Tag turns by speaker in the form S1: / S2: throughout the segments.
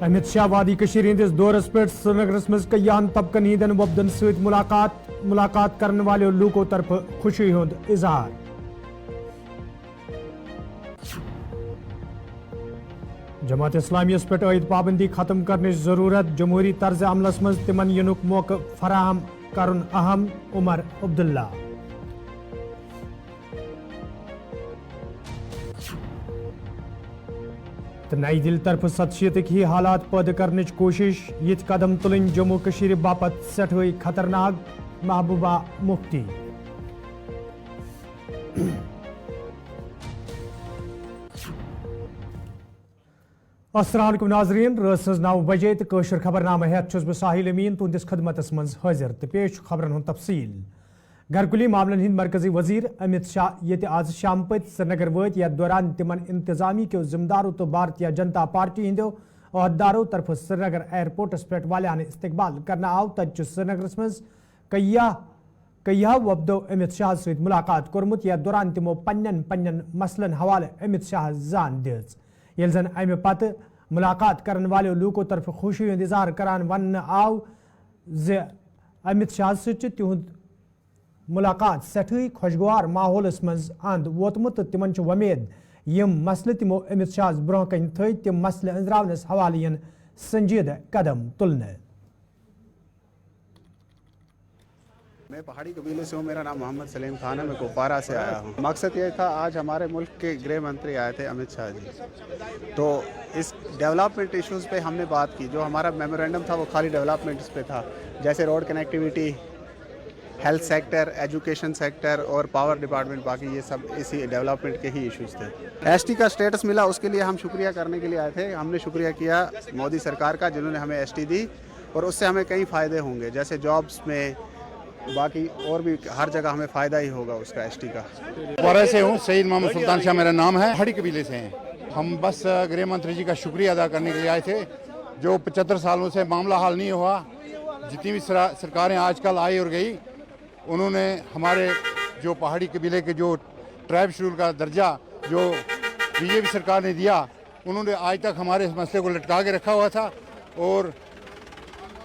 S1: अमित शाह वादी कशीर हंदिस दौरस पे श्रीनगरस मज कयान तबकन हिंदन वफदन सत मुलाकात करने वाले लूकों तरफ खुशी हुंद इजहार। जमात इस्लामियस पे आयद पाबंदी खत्म करने जरूरत जमहूरी तर्ज अमलस मज तिमन युनुक मौका फराहम करन अहम उमर अब्दुल्ला। नई दिल्ली तरफ सतशीतक ही हालात पैदा करने की कोशिश यथ कदम तुलन जम्मू कश्मीर बापत सठई खतरनाक महबूबा मुफ्ती। अस्सलाम नाजरीन रस 9 बजे तो कशर खबरनामा हेत बह साहिल अमीन तुंदिस खदमतस मज हाजिर तो पेश खबरन हुंद तफसील। घरकुली मामलन हिंद मरकजी वजीर अमित शाह ये आज शाम पत श्रीनगर वत यथ दौरान तिमन इंतजामी के जिम्मेदारों तो भारतीय जनता पार्टी हिंदो अहदेदारों तरफ श्रीनगर एयरपोर्टस पे वालियान इस्तकबाल करना आव तत श्रीनगरस मज कय्या वफदो अमित शाह सत मुलाकात कोरमुत यथ दौरान तिमो पन्न मसलन हवाले अमित शाह जान दिज ये जन अमे पत मुलाकात करने वाले लूकों तरफ खुशी हुंद इजहार करान वन आव जे अमित शाह सहुंद मुलाकात सठई खुशगवार माहौलस मज अंद वोतमुत तिमन वमेद यम मसले तिमो अमित शाह ब्रोह कन थ तिम मसले अंजरावनस हवाले यन संजीदा कदम तुलने।
S2: मैं पहाड़ी कबीले से हूँ। मेरा नाम मोहम्मद सलीम खान है। मैं कुपवारा से आया हूँ। मकसद ये था, आज हमारे मुल्क के गृह मंत्री आए थे अमित शाह जी, तो इस डेवलपमेंट इश्यूज़ पे हमने बात की। जो हमारा मेमोरेंडम था वो खाली डेवलपमेंट पे था, जैसे road connectivity, health sector, education sector और पावर डिपार्टमेंट, बाकी ये सब इसी डेवलपमेंट के ही इश्यूज़ थे। एसटी का स्टेटस मिला, उसके लिए हम शुक्रिया करने के लिए आए थे। हमने शुक्रिया किया मोदी सरकार का जिन्होंने हमें एसटी दी, और उससे हमें कई फ़ायदे होंगे, जैसे जॉब्स में, बाकी और भी हर जगह हमें फ़ायदा ही होगा उसका एसटी का।
S3: कुपवारा से हूँ, सईद मोहम्मद सुल्तान शाह मेरा नाम है। पहाड़ी कबीले से हैं हम। बस गृह मंत्री जी का शुक्रिया अदा करने के लिए आए थे। जो 75 सालों से मामला हल नहीं हुआ, जितनी भी सरकारें आजकल आई और गई, उन्होंने हमारे जो पहाड़ी कबीले के जो ट्राइब शेड्यूल का दर्जा जो बीजेपी सरकार ने दिया, उन्होंने आज तक हमारे इस मसले को लटका के रखा हुआ था और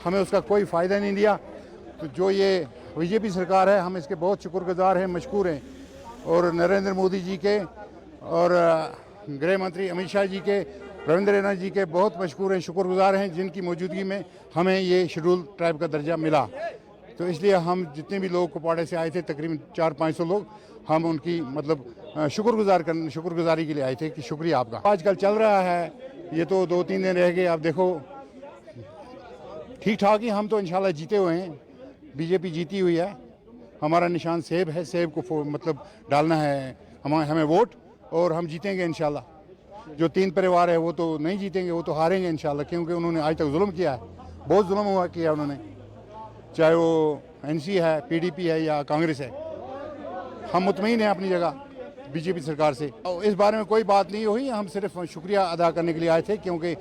S3: हमें उसका कोई फ़ायदा नहीं दिया। तो जो ये बीजेपी सरकार है, हम इसके बहुत शुक्रगुजार हैं, मशकूर हैं। और नरेंद्र मोदी जी के और गृह मंत्री अमित शाह जी के, रविंद्र रैना जी के बहुत मशकूर हैं, शुक्रगुजार हैं, जिनकी मौजूदगी में हमें ये शेड्यूल ट्राइब का दर्जा मिला। तो इसलिए हम जितने भी लोग कुपवाड़े से आए थे, तकरीबन 400-500 लोग, हम उनकी मतलब शुक्रगुजारी के लिए आए थे कि शुक्रिया आपका। आजकल चल रहा है, ये तो 2-3 दिन रह गए। आप देखो ठीक ठाक ही, हम तो इंशाल्लाह जीते हुए हैं, बीजेपी जीती हुई है। हमारा निशान सेब है, सेब को मतलब डालना है हमें वोट, और हम जीतेंगे इंशाल्लाह। जो 3 परिवार है वो तो नहीं जीतेंगे, वो तो हारेंगे इंशाल्लाह, क्योंकि उन्होंने आज तक जुल्म किया है, बहुत जुल्म किया उन्होंने, चाहे वो एनसी है, पीडीपी है या कांग्रेस है। हम मुतमईन हैं अपनी जगह बीजेपी सरकार से। इस बारे में कोई बात नहीं हुई, हम सिर्फ शुक्रिया अदा करने के लिए आए थे, क्योंकि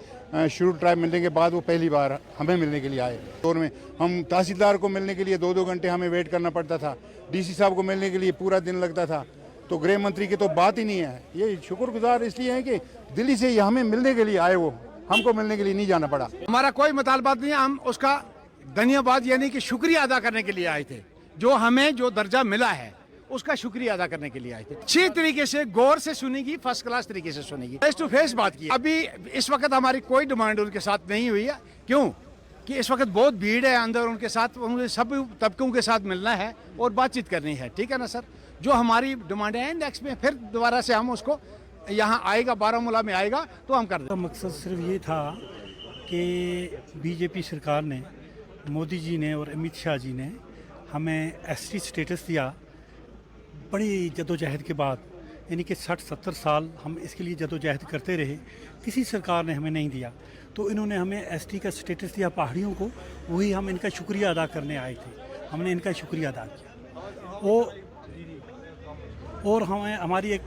S3: शेड्यूल ट्राइब मिलने के बाद वो पहली बार हमें मिलने के लिए आए। दौर में हम तहसीलदार को मिलने के लिए 2-2 घंटे हमें वेट करना पड़ता था, डीसी साहब को मिलने के लिए पूरा दिन लगता था, तो गृह मंत्री की तो बात ही नहीं है। ये शुक्रगुजार इसलिए है कि दिल्ली से हमें मिलने के लिए आए, वो हमको मिलने के लिए नहीं जाना पड़ा।
S4: हमारा कोई मुतालबात नहीं है, हम उसका धन्यवाद यानी कि शुक्रिया अदा करने के लिए आए थे। जो हमें जो दर्जा मिला है उसका शुक्रिया अदा करने के लिए आए थे। अच्छी तरीके से गौर से सुनेगी, फर्स्ट क्लास तरीके से सुनेगी, फेस टू फेस बात की। अभी इस वक्त हमारी कोई डिमांड उनके साथ नहीं हुई है, क्यों कि इस वक्त बहुत भीड़ है अंदर, उनके साथ उन्हें सब तबकों के साथ मिलना है और बातचीत करनी है। ठीक है ना सर, जो हमारी डिमांड है नेक्स्ट में फिर दोबारा से हम उसको यहाँ आएगा, बारामूला में आएगा तो हम कर देंगे।
S5: मकसद सिर्फ ये था कि बीजेपी सरकार ने, मोदी जी ने और अमित शाह जी ने हमें एसटी स्टेटस दिया बड़ी जदोजहद के बाद, यानी कि 60-70 साल हम इसके लिए जदोजहद करते रहे, किसी सरकार ने हमें नहीं दिया। तो इन्होंने हमें एसटी का स्टेटस दिया पहाड़ियों को, वही हम इनका शुक्रिया अदा करने आए थे। हमने इनका शुक्रिया अदा किया। और हमारी एक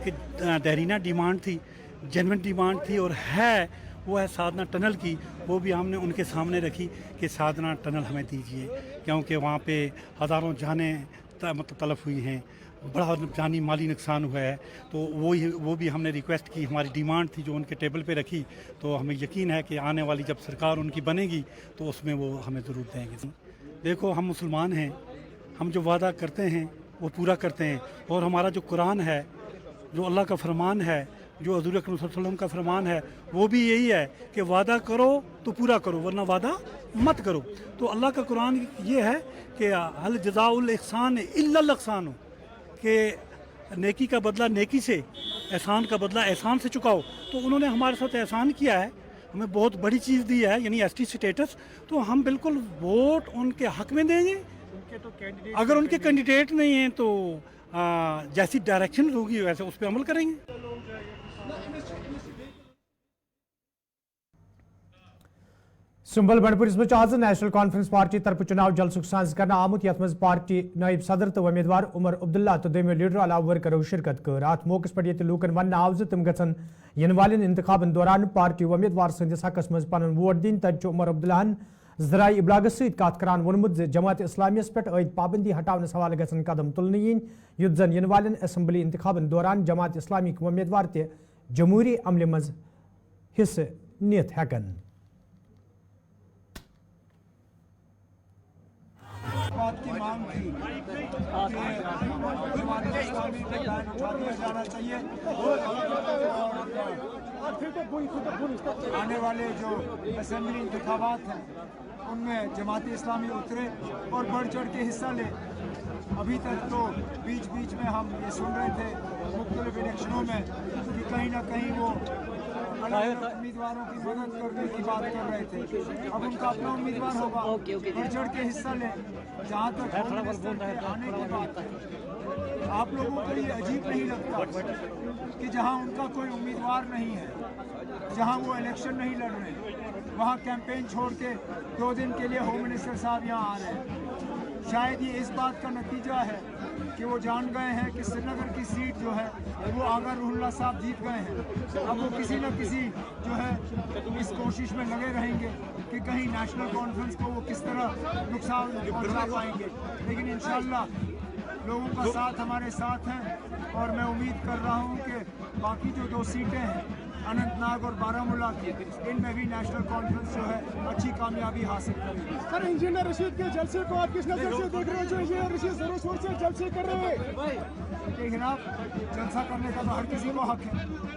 S5: देरीना डिमांड थी, जेन्युइन डिमांड थी और है, वो है साधना टनल की। वो भी हमने उनके सामने रखी कि साधना टनल हमें दीजिए, क्योंकि वहाँ पे हज़ारों जानें मतलब तलफ हुई हैं, बड़ा जानी माली नुकसान हुआ है। तो वो भी हमने रिक्वेस्ट की, हमारी डिमांड थी जो उनके टेबल पे रखी। तो हमें यकीन है कि आने वाली जब सरकार उनकी बनेगी तो उसमें वो हमें ज़रूर देंगे। देखो, हम मुसलमान हैं, हम जो वादा करते हैं वो पूरा करते हैं। और हमारा जो कुरान है, जो अल्लाह का फरमान है, जो हज़ूर अकरम सल्लल्लाहु अलैहि वसल्लम का फरमान है, वो भी यही है कि वादा करो तो पूरा करो, वरना वादा मत करो। तो अल्लाह का कुरान ये है कि हल जज़ाउल इहसान इल्लल इहसान हो, कि नेकी का बदला नेकी से, एहसान का बदला एहसान से चुकाओ। तो उन्होंने हमारे साथ एहसान किया है, हमें बहुत बड़ी चीज़ दी है, यानी एसटी स्टेटस। तो हम बिल्कुल वोट उनके हक में देंगे। अगर उनके कैंडिडेट नहीं हैं तो जैसी डायरेक्शन होगी वैसे उस पर अमल करेंगे।
S1: सुंबल बंडपुरिस में आज नेशनल कॉन्फ्रेंस पार्टी तरफ चुनाव जलसुक साज करना आमुत यथ मज पार्टी नायब सदर तो उम्मीदवार उमर अब्दुल्ला तो दमो लीडर अलाव वर्करो शिरकत कर। अत मौके पे लूकन वन आव तम गन इन वाले इंतखाबन दौरान पार्टी उम्मीदवार सदिस हकस मज पन वोट दिन। तब उमर अब्दुल्लाहन ज़राई इब्लागस सत कत करान वोनमुत जमात इस्लामियस पे अद पाबंदी हटाने हवाले गसन कदम तुलने यीन युत जन इन वाले असम्बली इंतखाबन दौरान जमात इस्लामी उम्मीदवार ते जमहूरी अमले मज हिस्से नियत हेकन।
S6: बात की मांग थी कि जमात इस्लामी को बैन उठा दिया जाना चाहिए और आने वाले जो असेंबली इंतखाबात हैं उनमें जमात इस्लामी उतरे और बढ़ चढ़ के हिस्सा ले। अभी तक तो बीच बीच में हम ये सुन रहे थे मुख्तलिफ इलेक्शनों में कि कहीं ना कहीं वो अलग उम्मीदवारों की मदद करने की बात कर रहे थे। अब उनका अपना उम्मीदवार होगा, बढ़ चढ़ के हिस्सा ले। जहाँ तक होम मिनिस्टर के आने की बात है, आप लोगों को ये अजीब नहीं लगता कि जहाँ उनका कोई उम्मीदवार नहीं है, जहाँ वो इलेक्शन नहीं लड़ रहे, वहाँ कैंपेन छोड़ के 2 दिन के लिए होम मिनिस्टर साहब यहाँ आ रहे हैं। शायद ये इस बात का नतीजा है कि वो जान गए हैं कि श्रीनगर की सीट जो है वो आगा रुहुल्लाह साहब जीत गए हैं। अब वो किसी न किसी जो है इस कोशिश में लगे रहेंगे कि कहीं नेशनल कॉन्फ्रेंस को वो किस तरह नुकसान पहुंचा पाएंगे। लेकिन इंशाल्लाह लोगों का साथ हमारे साथ है और मैं उम्मीद कर रहा हूँ कि बाकी जो 2 सीटें हैं अनंतनाग और बारामूला की, इनमें भी नेशनल कॉन्फ्रेंस जो है अच्छी कामयाबी हासिल करेगी।
S7: सर, इंजीनियर रशीद के जलसे को आप किस नजर से देख रहे हैं? जो इंजीनियर रशीद जोरों शोर से जलसे कर रहे हैं,
S6: के खिलाफ जलसा करने का तो हर किसी को हक है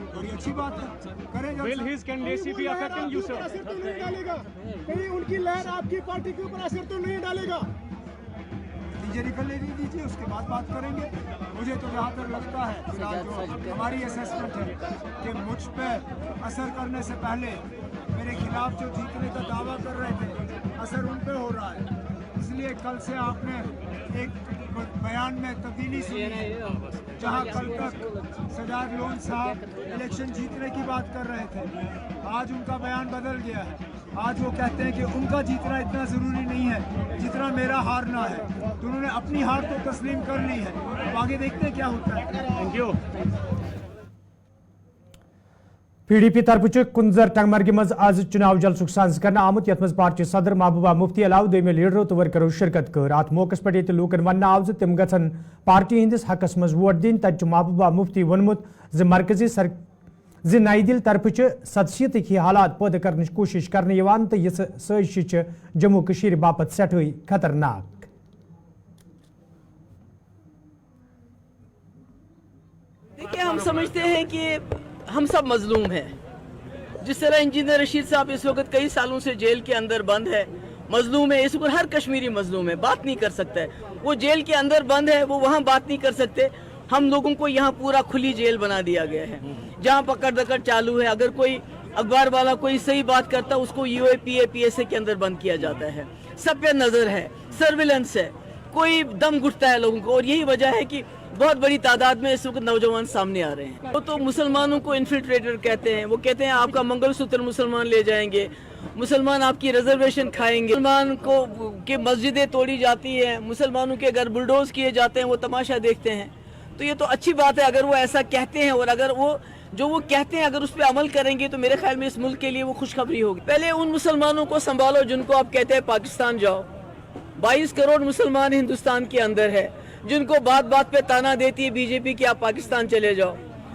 S6: और ये अच्छी बात है, करें जलसा।
S7: असर तो नहीं डालेगा, कहीं उनकी लहर आपकी पार्टी के ऊपर असर तो नहीं डालेगा?
S6: नतीजे निकलने दीजिए, उसके बाद बात करेंगे। मुझे तो जहाँ तक लगता है फिलहाल जो हमारी असेसमेंट है कि मुझ पे असर करने से पहले मेरे खिलाफ जो जीतने का दावा कर रहे थे असर उन पे हो रहा है। इसलिए कल से आपने एक बयान में तब्दीली सुनी है। जहाँ कल तक सजाद लोन साहब इलेक्शन जीतने की बात कर रहे थे, आज उनका बयान बदल गया है। आज वो कहते हैं कि उनका जीतना इतना ज़रूरी नहीं है जितना मेरा हारना है। तो उन्होंने अपनी हार तो तस्लीम कर ली है, अब आगे देखते हैं क्या होता है।
S7: Thank you.
S1: PDP तरफ कुंजर टंगमर्ग मज आज चुनाव जलसुक साज करना आमुत यथ मज पार्टी सदर महबूबा मुफ्ती अलाव दमो लीडरो तो वर्करो शिरकत कर। अत मौके पे लूकन वन आव तम गन पार्टी हंदिस हकस मज वोट दिन। तब महबूबा मुफ्ती वोनमुत मरकजी नई दिल तरफ 87 की हालात पैदा करने कोशिश करने तो यह साजिश जम्मू कशीर बापत सठई खतरनाक।
S8: देखिए, हम समझते हैं कि हम सब मजलूम हैं। जिस तरह इंजीनियर रशीद साहब इस वक्त कई सालों से जेल के अंदर बंद है, मजलूम है। इस वक्त हर कश्मीरी मजलूम है, बात नहीं कर सकता है। वो जेल के अंदर बंद है, वो वहाँ बात नहीं कर सकते। हम लोगों को यहाँ पूरा खुली जेल बना दिया गया है, जहाँ पकड़ दकड़ चालू है। अगर कोई अखबार वाला कोई सही बात करता है उसको UAPA PSA के अंदर बंद किया जाता है। सब पे नजर है, सर्विलेंस है, कोई दम घुटता है लोगों को। और यही वजह है कि बहुत बड़ी तादाद में इस वक्त नौजवान सामने आ रहे हैं। वो तो मुसलमानों को इन्फिल्ट्रेटर कहते हैं। वो कहते हैं आपका मंगलसूत्र मुसलमान ले जाएंगे, मुसलमान आपकी रिजर्वेशन खाएंगे, मुसलमान को के मस्जिदें तोड़ी जाती हैं, मुसलमानों के घर बुलडोज किए जाते हैं, वो तमाशा देखते हैं। तो ये तो अच्छी बात है अगर वो ऐसा कहते हैं, और अगर वो जो वो कहते हैं अगर उस पर अमल करेंगे तो मेरे ख्याल में इस मुल्क के लिए वो खुशखबरी होगी। पहले उन मुसलमानों को संभालो जिनको आप कहते हैं पाकिस्तान जाओ। 22 करोड़ मुसलमान हिंदुस्तान के अंदर है। جن کو بات بات پہ تانا دیتی ہے BJP کہ آپ پاکستان چلے جاؤ.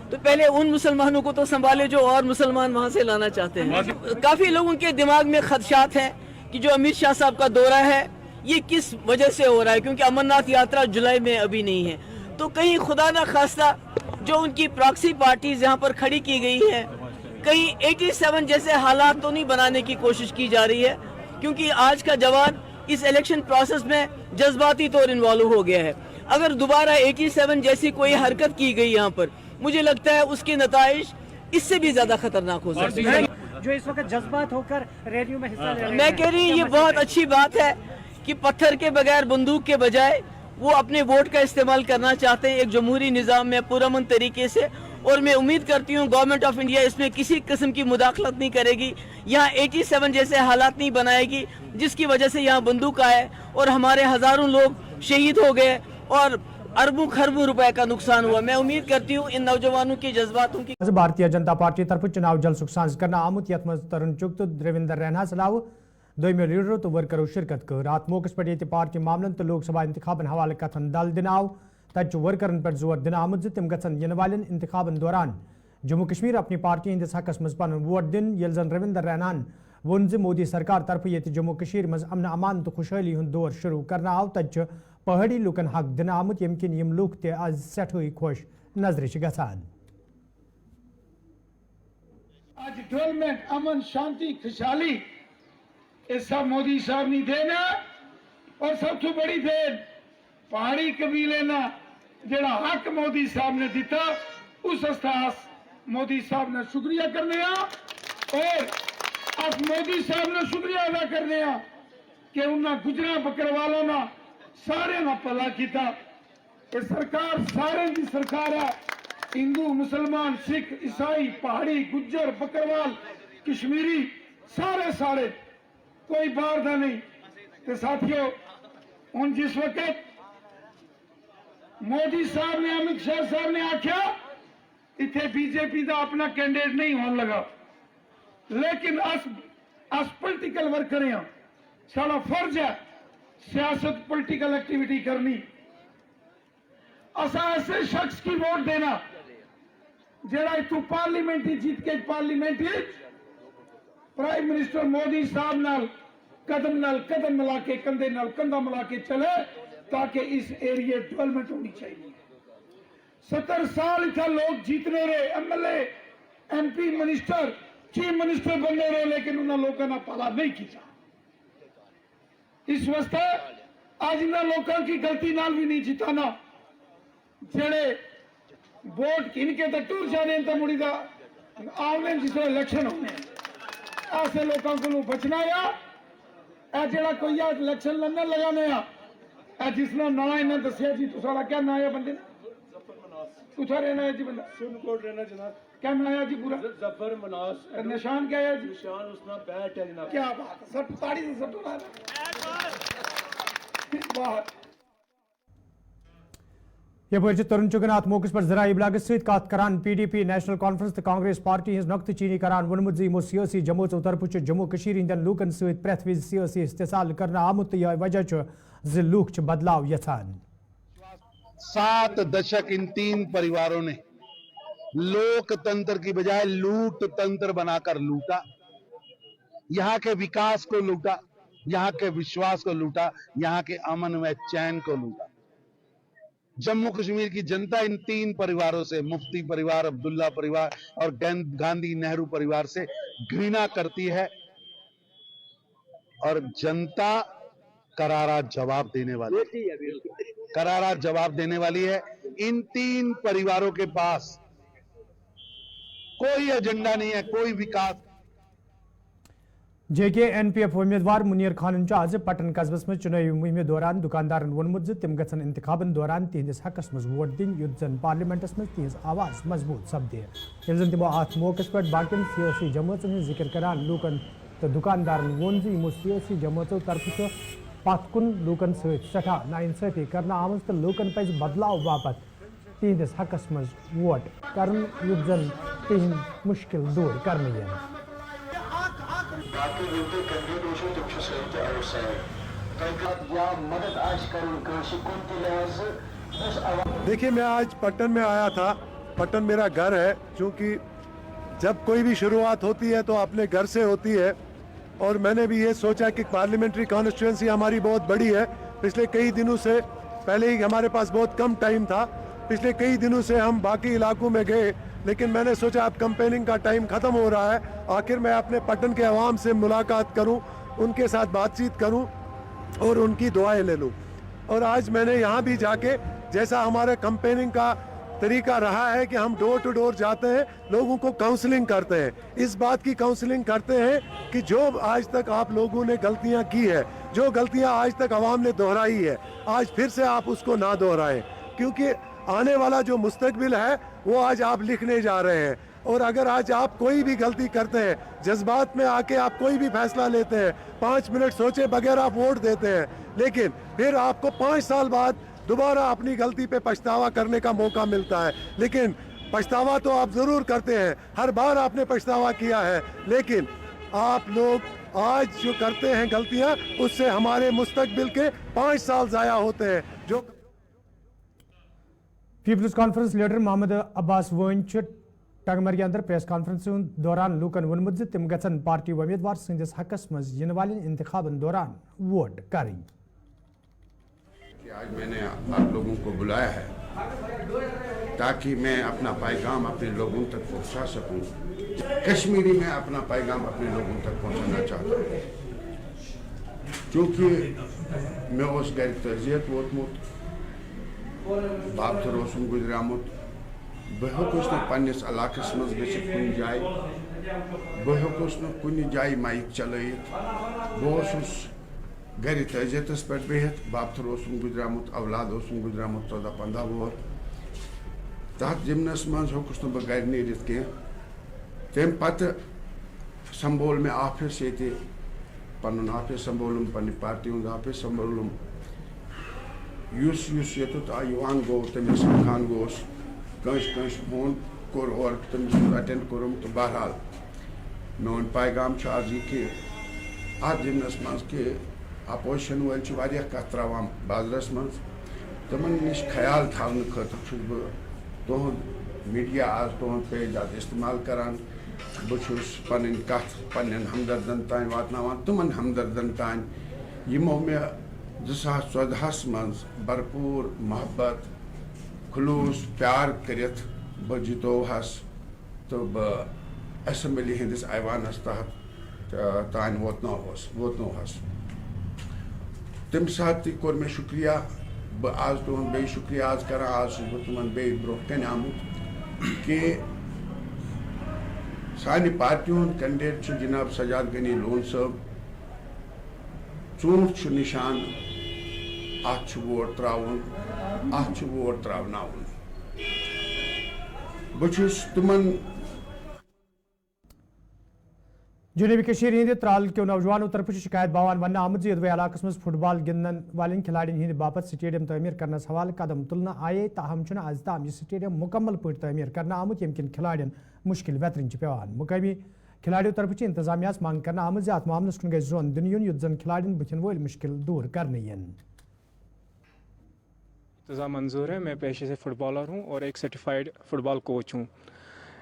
S8: تو پہلے ان مسلمانوں کو تو سنبھالے جو اور مسلمان وہاں سے لانا چاہتے ہیں. کافی لوگوں کے دماغ میں خدشات ہیں کہ جو امت شاہ صاحب کا دورہ ہے یہ کس وجہ سے ہو رہا ہے, کیونکہ امرناتھ یاترا جولائی میں ابھی نہیں ہے. تو کہیں خدا نہ خواستہ جو ان کی پراکسی پارٹیز یہاں پر کھڑی کی گئی ہیں, کہیں 87 جیسے حالات تو نہیں بنانے کی کوشش کی جا رہی ہے, کیونکہ آج کا جوان اس الیکشن پروسیس میں جذباتی طور انوالو ہو گیا ہے. اگر دوبارہ 87 جیسی کوئی حرکت کی گئی یہاں پر, مجھے لگتا ہے اس کے نتائج اس سے بھی زیادہ خطرناک ہو سکتے ہیں.
S9: جو اس وقت جذبات ہو کر ریلیوں میں حصہ لے رہے ہیں,
S8: میں کہہ رہی ہوں یہ بہت اچھی بات ہے کہ پتھر کے بغیر بندوق کے بجائے وہ اپنے ووٹ کا استعمال کرنا چاہتے ہیں ایک جمہوری نظام میں پرامن طریقے سے, اور میں امید کرتی ہوں گورنمنٹ آف انڈیا اس میں کسی قسم کی مداخلت نہیں کرے گی, یہاں 87 جیسے حالات نہیں بنائے گی جس کی وجہ سے یہاں بندوق آئے اور ہمارے ہزاروں لوگ شہید ہو گئے اور اربوں خربوں روپے کا نقصان ہوا. میں امید کرتی ہوں ان نوجوانوں کے جذباتوں کی.
S1: بھارتیہ جنتا پارٹی طرف چناو جلسک سانز کرنا آمت یت مز ترن چک تو دیویندر رینا علاوہ دویمو لیڈرو تو ورکرو شرکت کر. ات موقع پہ یہ پارٹی معاملن تو لوک سبھا انتخابن حوالہ کتھن دل دن آو. تت ورکرن پہ زور دن آمت تم گھن ین والن انتخابن دوران جموں کشمیر اپنی پارٹی ہندس حقس مز پن ووٹ دن, یل زن رویندر رینان وون مودی سرکار طرف یہ جموں کشمیر مز امن امان تو خوشحالی ہند دور شروع کرنا آو. تت پہاڑی لوکن حق دن آمت یم کن یم لوک تہ آز سٹھوئی خوش نظر گھان.
S6: آج ڈیولپمنٹ امن شانتی خوشحالی یہ سب مودی صاحب نے دینا, اور سب تو بڑی دین پہاڑی قبیلے نا جڑا حق مودی صاحب نے دیتا اس استاس مودی صاحب نے شکریہ کرنے اور اب مودی صاحب نے شکریہ ادا کرنے کہ انہاں گجرا بکروالوں نا سارے نا پلا کیتا. یہ سرکار سارے کی سرکار ہے, ہندو مسلمان سکھ عیسائی پہاڑی گجر بکروال کشمیری سارے کوئی بار دا نہیں. تو ساتھیوں ان جس وقت مودی صاحب نے امت شاہ صاحب نے آکھیا اتنے BJP دا اپنا کینڈیڈیٹ نہیں ہون لگا, لیکن اس پولیٹیکل ورکر ہیں, سارا فرض ہے سیاست پولیٹیکل ایکٹیویٹی کرنی. اسا ایسے شخص کی ووٹ دینا جڑا تو پارلیمنٹ جیت کے پارلیمنٹ پرائم منسٹر مودی صاحب نال قدم ملا کے کندھے نال کندھا ملا کے چلے, تاکہ اس ایریا ڈیولپمنٹ ہونی چاہیے. 70 سال اتنا لوگ جیتنے رہے, MLA MP minister chief minister بننے رہے, لیکن انہوں لوگوں نے پالا نہیں کیا. اس واسطے آج انہوں لوگوں کی غلطی نال بھی نہیں جتانا جڑے ووٹ ان کے تک ٹور جانے تو مڑی دا آمنے جس طرح الیکشن ہونے ایسے لوگوں کو بچنا ہے. اے جڑا کوئی الیکشن لڑنا لگانے اے جس نے نہ انہیں دسیا جی تو سارا کیا نہ ہے بندے کتھا رہنا ہے جی بندہ
S7: سنکوٹ رہنا جناب.
S6: کیا نہ ہے جی پورا
S7: ظفر مناس
S6: نشان کیا ہے جی؟
S7: نشان اس میں بیٹ ہے جناب.
S6: کیا بات ہے سر, تاڑی سے سب تو بات.
S1: یہ ترن چگن ات موقع پر ذرائع ابلاغ ست کت کران PDP نیشنل کانفرنس تو کانگریس پارٹی ہز نقطہ چینی کران ونمت زمو سیاسی جماعتوں طرف جموں کشیر ہندین لوکن ست پریت وز سیاسی استحصال کرنا آمت تو یہ وجہ لوک بدلاو یھان.
S3: 7 دشک ان 3 پریواروں نے لوک تنتر کی بجائے لوٹ تنتر بنا کر لوٹا. یہاں کے وکاس کو لوٹا, یہاں کے وشواس کو لوٹا, یہاں کے امن و چین کو لوٹا. جموں کشمیر کی جنتا ان 3 پریواروں سے, مفتی پریوار, عبداللہ پریوار اور گاندھی نہرو پریوار سے گھرنا کرتی ہے, اور جنتا کرارا جواب دینے والی ہے. ان 3 پریواروں کے پاس کوئی ایجنڈا نہیں ہے, کوئی وکاس.
S1: JK-NPF امیدوار منیر خانن آز پٹن قصبس میں چناوی مہم دوران دکاندارن وونمت تم گھن انتخابن دوران تہندس حقس مز ووٹ دن یت زن پارلیمنٹس مز تہذ آواز مضبوط سپدے. یل زن تمو ات موقع پہ باقین سیاسی جماعتن ہند ذکر کران لوکن تو دکاندارن وون زمو سیاسی جماعتوں طرف پت کن لوکن سٹھا ناانصافی کرنا آمز تو لوکن پز بدلاو باپت تہندس حقس مز ووٹ کرن یت زن تہند مشکل دور کرنے ین.
S10: باقی یوتہ کینڈیڈیٹ تم صحیح تہ آو سائڈ تہ یا مدد آس کرن کنس کن تہ لحاظ
S7: देखिए, मैं आज पट्टन में आया था। पट्टन मेरा घर है, क्योंकि जब कोई भी शुरुआत होती है तो अपने घर से होती है। और मैंने भी ये सोचा कि पार्लियामेंट्री कॉन्स्टिट्यूंसी हमारी बहुत बड़ी है। पिछले कई दिनों से, पहले ही हमारे पास बहुत कम टाइम था, पिछले कई दिनों से हम बाकी इलाकों में गए, लेकिन मैंने सोचा अब कैंपेनिंग का टाइम ख़त्म हो रहा है, आखिर मैं अपने पट्टन के अवाम से मुलाकात करूं, उनके साथ बातचीत करूं और उनकी दुआएं ले लूं। और आज मैंने यहाँ भी जाके, जैसा हमारे कैंपेनिंग का तरीका रहा है कि हम डोर टू डोर जाते हैं, लोगों को काउंसलिंग करते हैं, इस बात की काउंसलिंग करते हैं कि जो आज तक आप लोगों ने गलतियां की है, जो गलतियां आज तक आवाम ने दोहराई है, आज फिर से आप उसको ना दोहराएं, क्योंकि आने वाला जो मुस्तकबिल है वो आज आप लिखने जा रहे हैं। और अगर आज आप कोई भी गलती करते हैं, जज्बात में आके आप कोई भी फैसला लेते हैं, 5 मिनट सोचे बगैर आप वोट देते हैं, लेकिन फिर आपको 5 साल बाद दोबारा अपनी गलती पे पछतावा करने का मौका मिलता है। लेकिन पछतावा तो आप ज़रूर करते हैं, हर बार आपने पछतावा किया है, लेकिन आप लोग आज जो करते हैं गलतियां, उससे हमारे मुस्तकबिल के 5 साल ज़ाया होते हैं। जो
S1: पीपल्स कॉन्फ्रेंस लीडर मोहम्मद अब्बास वन टंगमरगी अंदर प्रेस कॉन्फ्रेंस दौरान लूकन वोनमुत तिम गछन पार्टी उम्मीदवार संदिस हकस मज यिन वालेन इंतखाबन दौरान वोट करें।
S3: आज मैंने आप लोगों को बुलाया है ताकि मैं अपना पैगाम अपने लोगों तक पहुंचा सकूं। कश्मीरी में अपना पैगाम अपने लोगों तक पहुंचाना चाहता हूं, क्योंकि मैं उस घर तजियत वोतमुत बाप तो रोसुम गुजरामुत बह हेकुस न पन्निस इलाकस मज गछित कुन जाय, बह हेकुस न कुन जाय माइक चलैत, बह घर तजियतस पे बिहत बाप तो रोसुम गुजरामुत, औलाद ओसुम गुजरामुत 14-15 वोर, तथ जिमनस मज हेकुस न बह घर नीरित कह। तम पत संबोल में ऑफिस ये पन ऑफिस संबोलुम, पन्ने पार्टी हूं ऑफिस संबोलुम, युस युत आयुवान गो तमिस खान गोस कंस फोन कोर और तमिस अटेंड कोरम। तो बहरहाल मोन पैगाम आज यह कि अत जिमनस मज कि अपोजिशन वाल कत त्रावान बाजरस मज, तमन निश ख्याल थवन खतर बह तुहद मीडिया आज तुहद पेज आज इस्तेमाल करान। बहुस पन कथ पन्न हमदर्दन तान वातनावान, तमन हमदर्दन तान यमो मे 2014 मज भरपूर मोहब्बत खुलूस प्यार करित बह जितोहस, तो बह असम्बली हंदिस ऐवानस तहत तान वोतनोहस। तम साथ कोर मे शुक्रिया, बह आज तुहद बे शुक्रिया आज करा। आज बह तुमन बे ब्रोह कन आमुत कि सानि पार्टी हूं कैंडिडेट जनाब सजाद गनी लोन साहब, चूंट निशान अत वोट त्रावन, अत वोट त्रावनावन। बहुस तुमन
S1: जनूबी कशीर हिंद त्राल के नौजवानों तरफ शिकायत बवान वन आमद यदवे इलाकस मज फुटबॉल गिंदन वाले खिलाड़ियों हंद बापत स्टेडियम तमीर करने हवाले कदम तुलना आये, ताहम आज ताम यह स्टेडियम मुकम्मल पे तमीर करना आमुत यम किन खिलाड़ियन मुश्किल वेतरन पेवान। मुकामी खिलाड़ियों तरफ इंतजामिया मांग करना आमद अत मामलस कुन गई जोन दिन युत जन खिलाड़ियन बुथन वोल मुश्किल दूर करने
S11: इंतज़ाम मंजूर है। मैं पेशे से फ़ुटबॉलर हूँ और एक सर्टिफाइड फ़ुटबॉल कोच हूँ।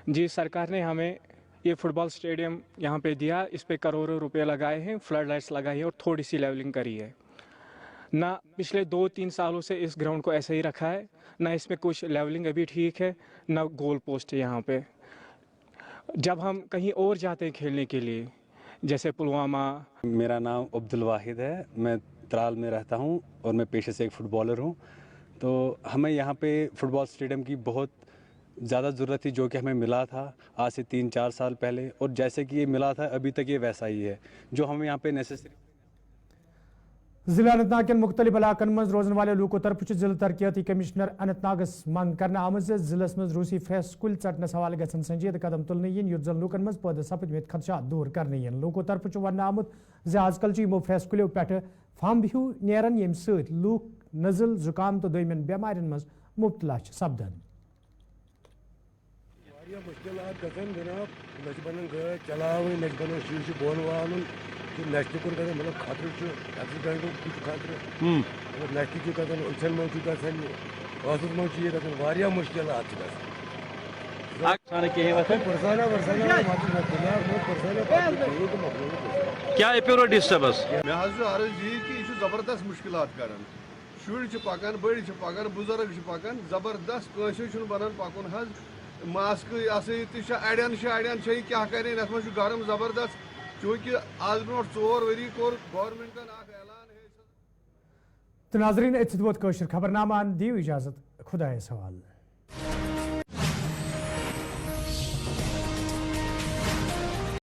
S11: जी, सरकार ने हमें ये फ़ुटबॉल स्टेडियम यहाँ पे दिया, इस पे करोड़ों रुपए लगाए हैं, फ्लड लाइट्स लगाई है और थोड़ी सी लेवलिंग करी है ना। पिछले 2-3 सालों से इस ग्राउंड को ऐसे ही रखा है, ना इसमें कुछ लेवलिंग अभी ठीक है, ना गोल पोस्ट है यहाँ पे। जब हम कहीं और जाते हैं खेलने के लिए, जैसे पुलवामा।
S12: मेरा नाम अब्दुल वाहिद है, मैं त्राल में रहता हूँ और मैं पेशे से एक फ़ुटबॉलर हूँ। तो हमें यहाँ पे फ़ुटबॉल स्टेडियम की बहुत ज़्यादा ज़रूरत थी, जो कि हमें मिला था आज से 3-4 साल पहले, और जैसे कि ये मिला था अभी तक ये वैसा ही है जो हमें यहाँ पे नेसेसरी।
S1: जिला अनंतनाग के मुख्तलिफ इलाकन मज रोजन वाले लूकों तरफ जिला तरक्याती कमिश्नर अनंतनागस मंग करना आमज जिलस मज रूसी फ्रेस कुल चटनस हवाले गसन संजीद कदम तुलने yin युत जन लूकन मज पद सपदमित खदशात दूर करने yin। लूकों तरफ वन आमुत जे आजकल यमो फ्रेस कुलियों पे फम बिहू नेरन यम सत लूक नजल जुकाम तो दोयमन बेमारिन मज मुब्तला सपदन।
S7: मुश्किलात गसन जनाब, नच बनन गाड़ी चलावन, नच बनन शीश बोन वालन, नश्त कुन गसन मतलब खतर एक्सीडेंट कुछ खतर, नश्त की गसन उछल मौजूद गसन مشکلات
S13: کیا اپیور ڈسٹربنس
S7: میں عرض یہ کہ یہ زبردست مشکلات کران شر پکان بڑ پکان بزرگ پکان زبردست کنسے بنان پکن حض ماسک اڑین کیا کریں ات مجھ گرم زبردست چونکہ آج برو 4 ؤری کور گورنمنٹن اعلان
S1: تو ناظرین اتھ ووت خبرنامہ دیو اجازت خدایس حوالہ.